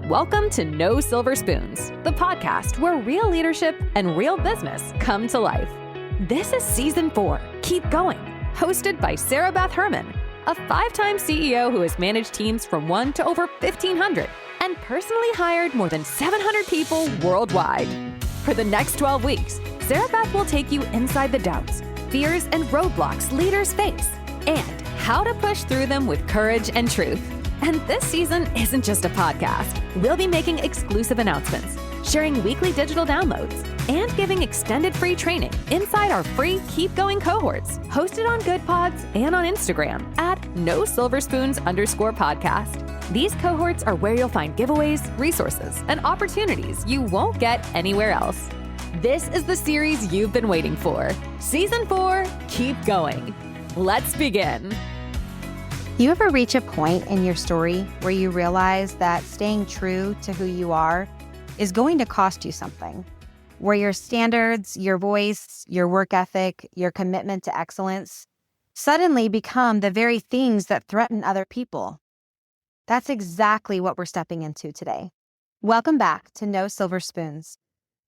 Welcome to No Silver Spoons, the podcast where real leadership and real business come to life. This is Season 4, Keep Going, hosted by Beth Herman, a 5-time CEO who has managed teams from 1 to over 1,500 and personally hired more than 700 people worldwide. For the next 12 weeks, Beth will take you inside the doubts, fears, and roadblocks leaders face, and how to push through them with courage and truth. And this season isn't just a podcast. We'll be making exclusive announcements, sharing weekly digital downloads, and giving extended free training inside our free Keep Going cohorts, hosted on Good Pods and on Instagram at NoSilverspoons_podcast. These cohorts are where you'll find giveaways, resources, and opportunities you won't get anywhere else. This is the series you've been waiting for. Season 4, Keep Going. Let's begin. You ever reach a point in your story where you realize that staying true to who you are is going to cost you something? Where your standards, your voice, your work ethic, your commitment to excellence suddenly become the very things that threaten other people? That's exactly what we're stepping into today. Welcome back to No Silver Spoons.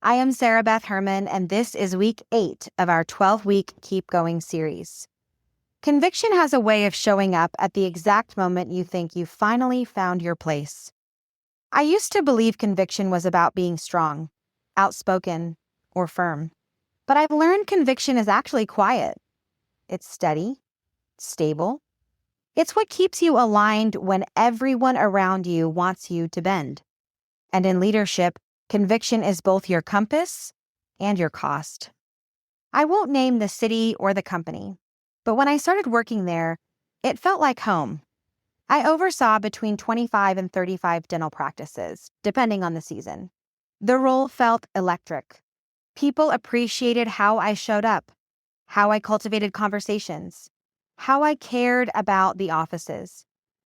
I am Beth Herman, and this is week 8 of our 12-week Keep Going series. Conviction has a way of showing up at the exact moment you think you finally found your place. I used to believe conviction was about being strong, outspoken, or firm. But I've learned conviction is actually quiet. It's steady, stable. It's what keeps you aligned when everyone around you wants you to bend. And in leadership, conviction is both your compass and your cost. I won't name the city or the company, but when I started working there, it felt like home. I oversaw between 25 and 35 dental practices, depending on the season. The role felt electric. People appreciated how I showed up, how I cultivated conversations, how I cared about the offices.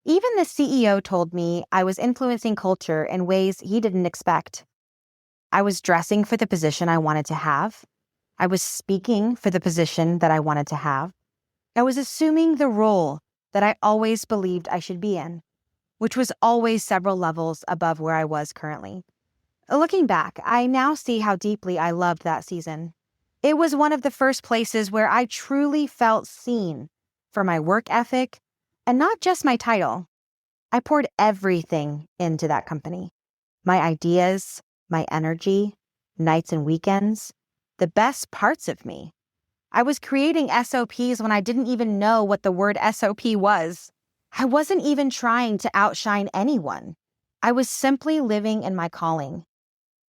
Even the CEO told me I was influencing culture in ways he didn't expect. I was dressing for the position I wanted to have. I was speaking for the position that I wanted to have. I was assuming the role that I always believed I should be in, which was always several levels above where I was currently. Looking back, I now see how deeply I loved that season. It was one of the first places where I truly felt seen for my work ethic and not just my title. I poured everything into that company. My ideas, my energy, nights and weekends, the best parts of me. I was creating SOPs when I didn't even know what the word SOP was. I wasn't even trying to outshine anyone. I was simply living in my calling.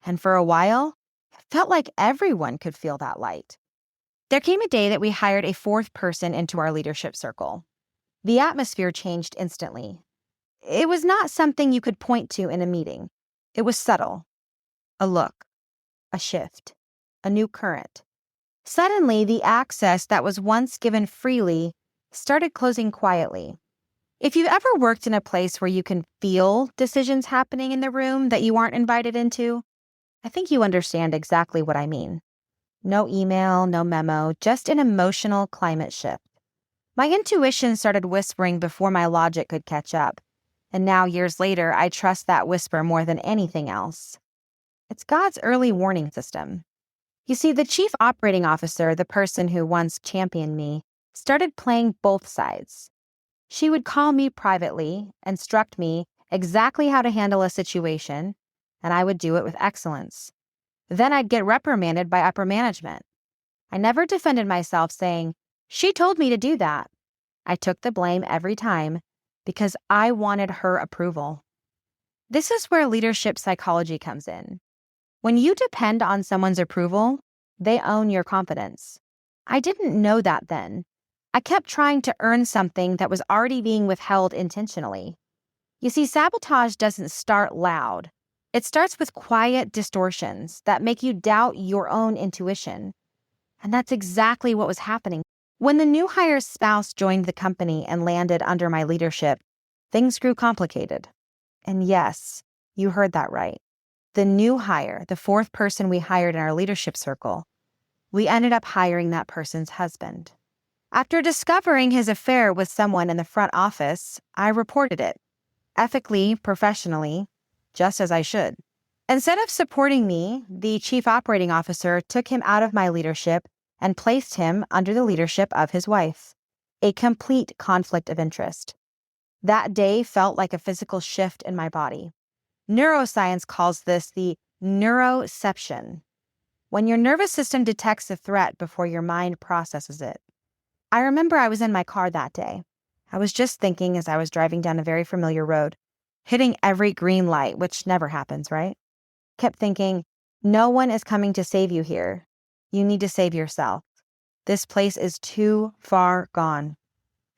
And for a while, it felt like everyone could feel that light. There came a day that we hired a 4th person into our leadership circle. The atmosphere changed instantly. It was not something you could point to in a meeting. It was subtle. A look, a shift, a new current. Suddenly, the access that was once given freely started closing quietly. If you've ever worked in a place where you can feel decisions happening in the room that you aren't invited into, I think you understand exactly what I mean. No email, no memo, just an emotional climate shift. My intuition started whispering before my logic could catch up, and now years later, I trust that whisper more than anything else. It's God's early warning system. You see, the chief operating officer, the person who once championed me, started playing both sides. She would call me privately, instruct me exactly how to handle a situation, and I would do it with excellence. Then I'd get reprimanded by upper management. I never defended myself saying, "She told me to do that." I took the blame every time because I wanted her approval. This is where leadership psychology comes in. When you depend on someone's approval, they own your confidence. I didn't know that then. I kept trying to earn something that was already being withheld intentionally. You see, sabotage doesn't start loud. It starts with quiet distortions that make you doubt your own intuition. And that's exactly what was happening. When the new hire's spouse joined the company and landed under my leadership, things grew complicated. And yes, you heard that right. The new hire, the 4th person we hired in our leadership circle, we ended up hiring that person's husband. After discovering his affair with someone in the front office, I reported it. Ethically, professionally, just as I should. Instead of supporting me, the chief operating officer took him out of my leadership and placed him under the leadership of his wife. A complete conflict of interest. That day felt like a physical shift in my body. Neuroscience calls this the neuroception, when your nervous system detects a threat before your mind processes it. I remember I was in my car that day. I was just thinking as I was driving down a very familiar road, hitting every green light, which never happens, right? Kept thinking, no one is coming to save you here. You need to save yourself. This place is too far gone.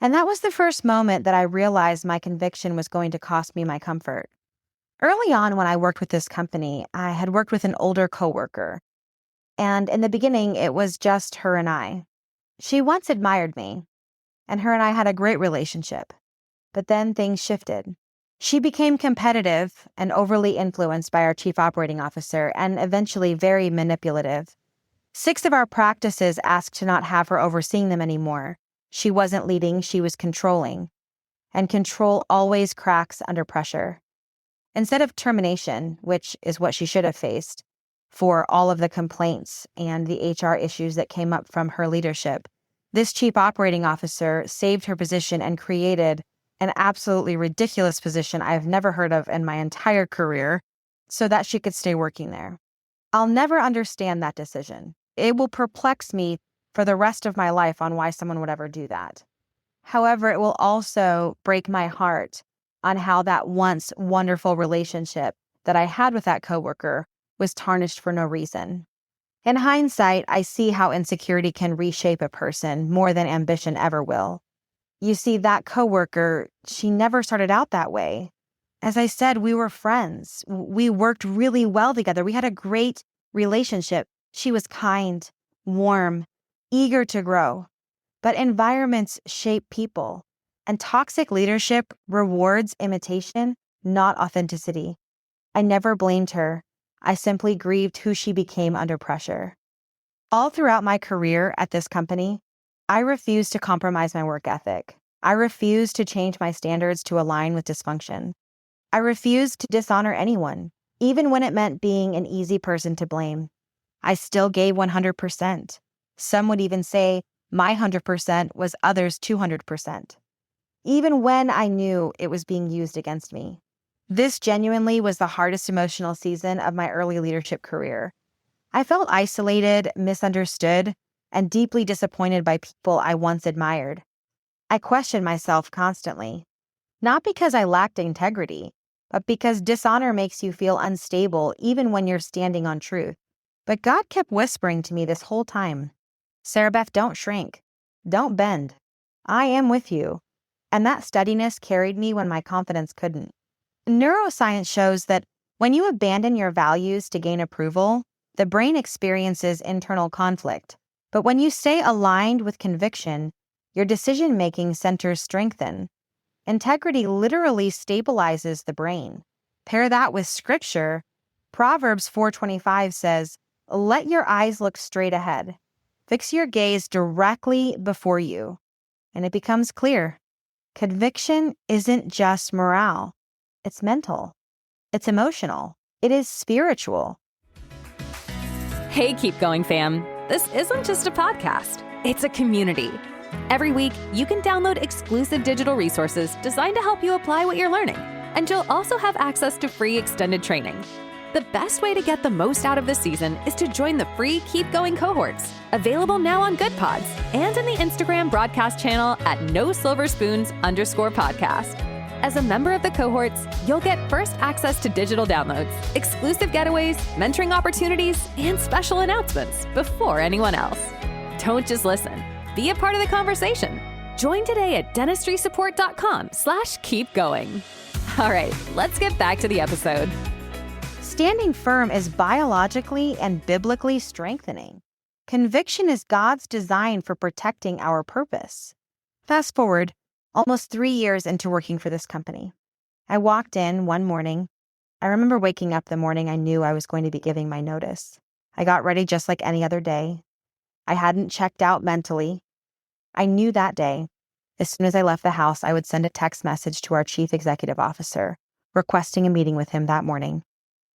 And that was the first moment that I realized my conviction was going to cost me my comfort. Early on when I worked with this company, I had worked with an older coworker. And in the beginning, it was just her and I. She once admired me, and her and I had a great relationship. But then things shifted. She became competitive and overly influenced by our chief operating officer and eventually very manipulative. 6 of our practices asked to not have her overseeing them anymore. She wasn't leading, she was controlling. And control always cracks under pressure. Instead of termination, which is what she should have faced, for all of the complaints and the HR issues that came up from her leadership, this chief operating officer saved her position and created an absolutely ridiculous position I've never heard of in my entire career so that she could stay working there. I'll never understand that decision. It will perplex me for the rest of my life on why someone would ever do that. However, it will also break my heart on how that once wonderful relationship that I had with that coworker was tarnished for no reason. In hindsight, I see how insecurity can reshape a person more than ambition ever will. You see, that coworker, she never started out that way. As I said, we were friends. We worked really well together. We had a great relationship. She was kind, warm, eager to grow. But environments shape people, and toxic leadership rewards imitation, not authenticity. I never blamed her. I simply grieved who she became under pressure. All throughout my career at this company, I refused to compromise my work ethic. I refused to change my standards to align with dysfunction. I refused to dishonor anyone, even when it meant being an easy person to blame. I still gave 100%. Some would even say my 100% was others' 200%. Even when I knew it was being used against me. This genuinely was the hardest emotional season of my early leadership career. I felt isolated, misunderstood, and deeply disappointed by people I once admired. I questioned myself constantly, not because I lacked integrity, but because dishonor makes you feel unstable even when you're standing on truth. But God kept whispering to me this whole time, Sarah Beth, don't shrink. Don't bend. I am with you. And that steadiness carried me when my confidence couldn't. Neuroscience shows that when you abandon your values to gain approval, the brain experiences internal conflict. But when you stay aligned with conviction, your decision-making centers strengthen. Integrity literally stabilizes the brain. Pair that with scripture. Proverbs 4:25 says, let your eyes look straight ahead. Fix your gaze directly before you. And it becomes clear. Conviction isn't just morale. It's mental. It's emotional. It is spiritual. Hey, Keep Going fam. This isn't just a podcast. It's a community. Every week, you can download exclusive digital resources designed to help you apply what you're learning. And you'll also have access to free extended training. The best way to get the most out of this season is to join the free Keep Going cohorts, available now on Good Pods and in the Instagram broadcast channel at @nosilverspoons_podcast. As a member of the cohorts, you'll get first access to digital downloads, exclusive getaways, mentoring opportunities, and special announcements before anyone else. Don't just listen. Be a part of the conversation. Join today at dentistrysupport.com/keepgoing. All right, let's get back to the episode. Standing firm is biologically and biblically strengthening. Conviction is God's design for protecting our purpose. Fast forward, almost 3 years into working for this company. I walked in one morning. I remember waking up the morning I knew I was going to be giving my notice. I got ready just like any other day. I hadn't checked out mentally. I knew that day, as soon as I left the house, I would send a text message to our chief executive officer, requesting a meeting with him that morning.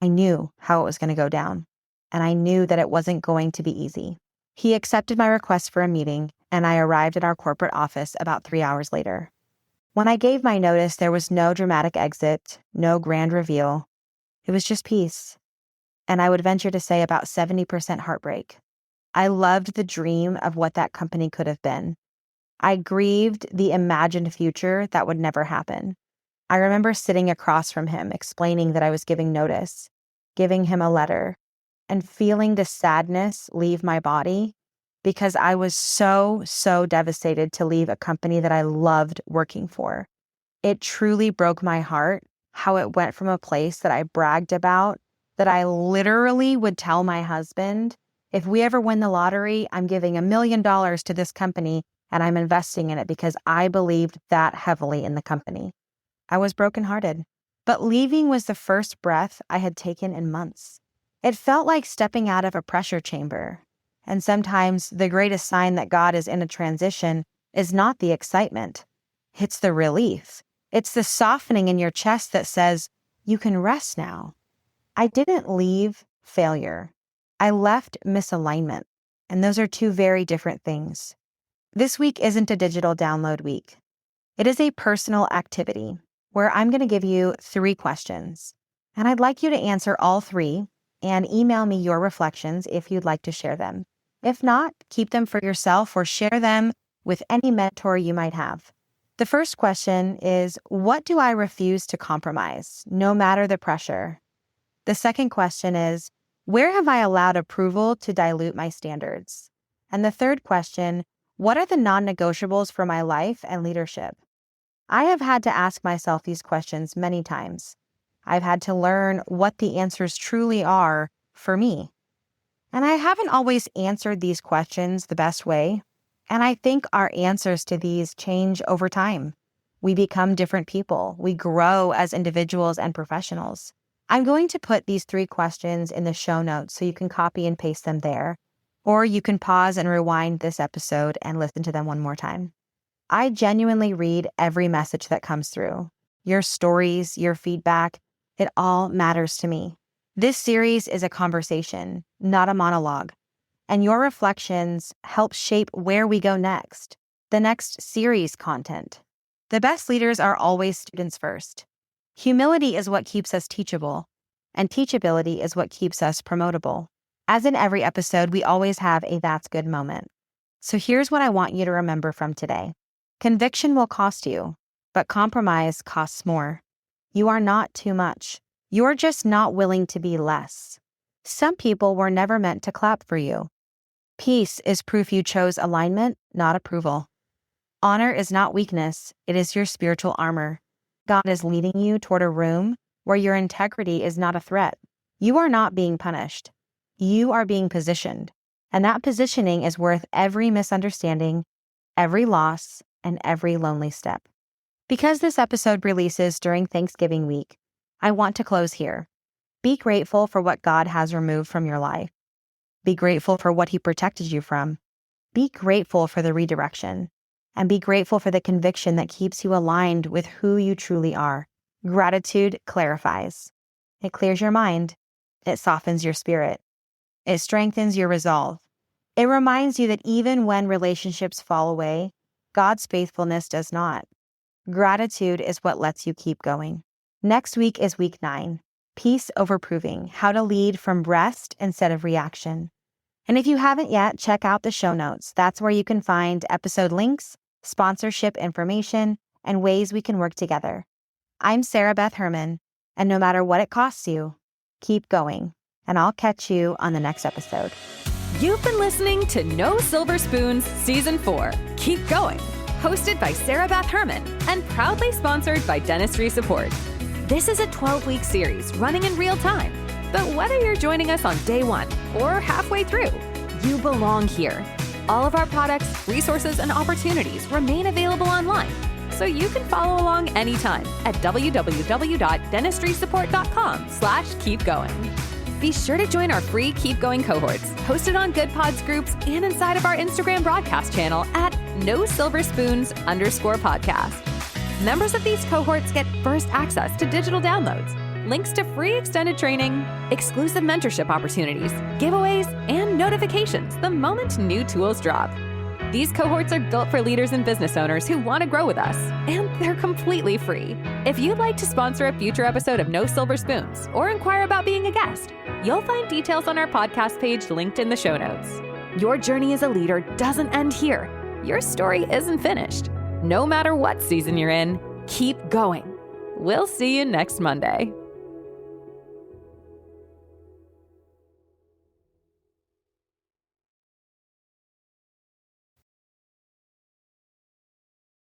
I knew how it was going to go down, and I knew that it wasn't going to be easy. He accepted my request for a meeting, and I arrived at our corporate office about 3 hours later. When I gave my notice, there was no dramatic exit, no grand reveal. It was just peace, and I would venture to say about 70% heartbreak. I loved the dream of what that company could have been. I grieved the imagined future that would never happen. I remember sitting across from him, explaining that I was giving notice, giving him a letter, and feeling the sadness leave my body because I was so devastated to leave a company that I loved working for. It truly broke my heart how it went from a place that I bragged about, that I literally would tell my husband, if we ever win the lottery, I'm giving $1 million to this company and I'm investing in it because I believed that heavily in the company. I was brokenhearted, but leaving was the first breath I had taken in months. It felt like stepping out of a pressure chamber. And sometimes the greatest sign that God is in a transition is not the excitement. It's the relief. It's the softening in your chest that says, you can rest now. I didn't leave failure. I left misalignment. And those are two very different things. This week isn't a digital download week. It is a personal activity where I'm going to give you 3 questions. And I'd like you to answer all 3 and email me your reflections if you'd like to share them. If not, keep them for yourself or share them with any mentor you might have. The first question is, what do I refuse to compromise, no matter the pressure? The second question is, where have I allowed approval to dilute my standards? And the third question, what are the non-negotiables for my life and leadership? I have had to ask myself these questions many times. I've had to learn what the answers truly are for me. And I haven't always answered these questions the best way. And I think our answers to these change over time. We become different people. We grow as individuals and professionals. I'm going to put these 3 questions in the show notes so you can copy and paste them there. Or you can pause and rewind this episode and listen to them one more time. I genuinely read every message that comes through. Your stories, your feedback, it all matters to me. This series is a conversation, not a monologue. And your reflections help shape where we go next, the next series content. The best leaders are always students first. Humility is what keeps us teachable, and teachability is what keeps us promotable. As in every episode, we always have a that's good moment. So here's what I want you to remember from today. Conviction will cost you, but compromise costs more. You are not too much. You're just not willing to be less. Some people were never meant to clap for you. Peace is proof you chose alignment, not approval. Honor is not weakness, it is your spiritual armor. God is leading you toward a room where your integrity is not a threat. You are not being punished. You are being positioned. And that positioning is worth every misunderstanding, every loss, and every lonely step. Because this episode releases during Thanksgiving week, I want to close here. Be grateful for what God has removed from your life. Be grateful for what He protected you from. Be grateful for the redirection. And be grateful for the conviction that keeps you aligned with who you truly are. Gratitude clarifies. It clears your mind. It softens your spirit. It strengthens your resolve. It reminds you that even when relationships fall away, God's faithfulness does not. Gratitude is what lets you keep going. Next week is week 9. Peace over proving, how to lead from rest instead of reaction. And if you haven't yet, check out the show notes. That's where you can find episode links, sponsorship information, and ways we can work together. I'm Sarah Beth Herman, and no matter what it costs you, keep going. And I'll catch you on the next episode. You've been listening to No Silver Spoons Season 4. Keep going. Hosted by Sarah Beth Herman and proudly sponsored by Dentistry Support. This is a 12-week series running in real time. But whether you're joining us on day 1 or halfway through, you belong here. All of our products, resources, and opportunities remain available online, so you can follow along anytime at www.dentistrysupport.com/keepgoing. Be sure to join our free Keep Going cohorts, hosted on Good Pods groups and inside of our Instagram broadcast channel at NoSilverspoons_podcast. Members of these cohorts get first access to digital downloads, links to free extended training, exclusive mentorship opportunities, giveaways, and notifications the moment new tools drop. These cohorts are built for leaders and business owners who want to grow with us, and they're completely free. If you'd like to sponsor a future episode of No Silver Spoons or inquire about being a guest, you'll find details on our podcast page linked in the show notes. Your journey as a leader doesn't end here. Your story isn't finished. No matter what season you're in, keep going. We'll see you next Monday.